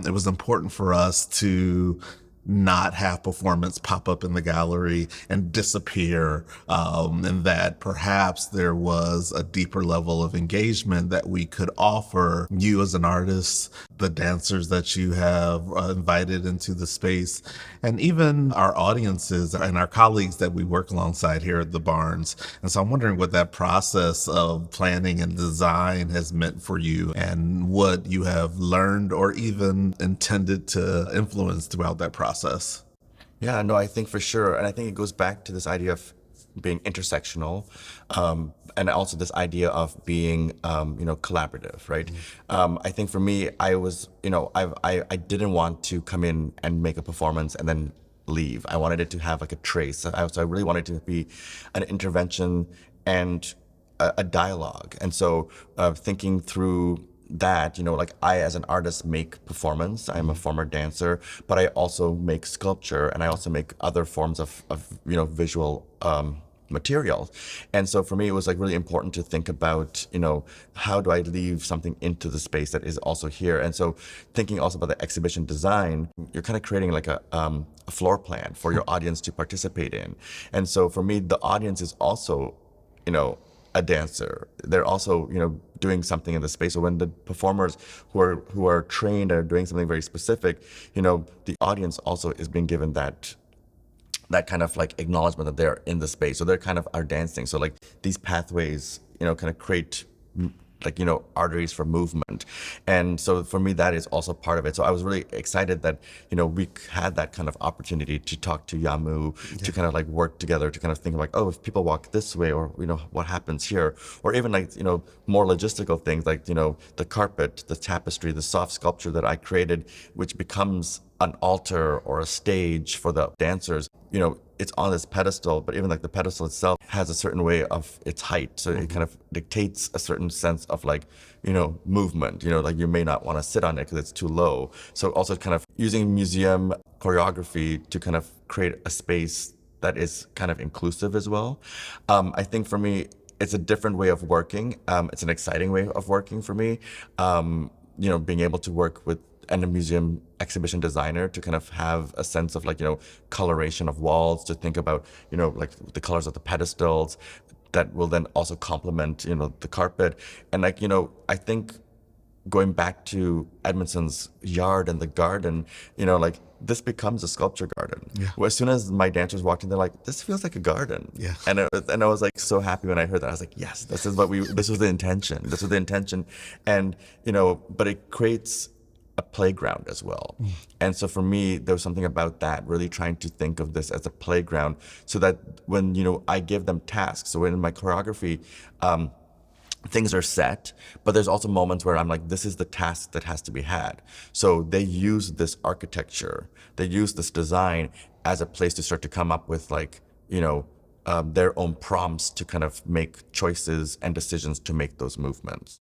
it was important for us to not have performance pop up in the gallery and disappear, and that perhaps there was a deeper level of engagement that we could offer you as an artist, the dancers that you have invited into the space, and even our audiences and our colleagues that we work alongside here at the Barnes. And so I'm wondering what that process of planning and design has meant for you and what you have learned or even intended to influence throughout that process. Yeah, no, I think for sure. And I think it goes back to this idea of being intersectional, and also this idea of being, collaborative, right? I think for me, I was, I didn't want to come in and make a performance and then leave. I wanted it to have like a trace. So I really wanted it to be an intervention and a dialogue. And so thinking through that, like I as an artist make performance. I'm a former dancer, but I also make sculpture and I also make other forms of visual materials. And so for me, it was like really important to think about, how do I leave something into the space that is also here? And so thinking also about the exhibition design, you're kind of creating like a floor plan for your audience to participate in. And so for me, the audience is also, a dancer. They're also, doing something in the space. So when the performers who are trained are doing something very specific, the audience also is being given that kind of like acknowledgement that they're in the space. So they're kind of are dancing. So like these pathways, kind of create arteries for movement. And so for me, that is also part of it. So I was really excited that, we had that kind of opportunity to talk to Yamu, to kind of like work together, to kind of think like, oh, if people walk this way, or, what happens here, or even like, more logistical things like, the carpet, the tapestry, the soft sculpture that I created, which becomes an altar or a stage for the dancers. It's on this pedestal, but even like the pedestal itself has a certain way of its height. So it kind of dictates a certain sense of like, movement, like you may not want to sit on it because it's too low. So also kind of using museum choreography to kind of create a space that is kind of inclusive as well. I think for me, it's a different way of working. It's an exciting way of working for me. Being able to work with and a museum exhibition designer to kind of have a sense of like, coloration of walls, to think about, like the colors of the pedestals that will then also complement, the carpet. And like, I think going back to Edmondson's yard and the garden, like this becomes a sculpture garden. Yeah. Well, as soon as my dancers walked in, they're like, this feels like a garden. Yeah. And I was like so happy when I heard that. I was like, yes, this was the intention. This was the intention. And, but it creates a playground as well. And so for me, there was something about that, really trying to think of this as a playground so that when, I give them tasks. So in my choreography, things are set, but there's also moments where I'm like, this is the task that has to be had. So they use this architecture, they use this design as a place to start to come up with like, their own prompts to kind of make choices and decisions to make those movements.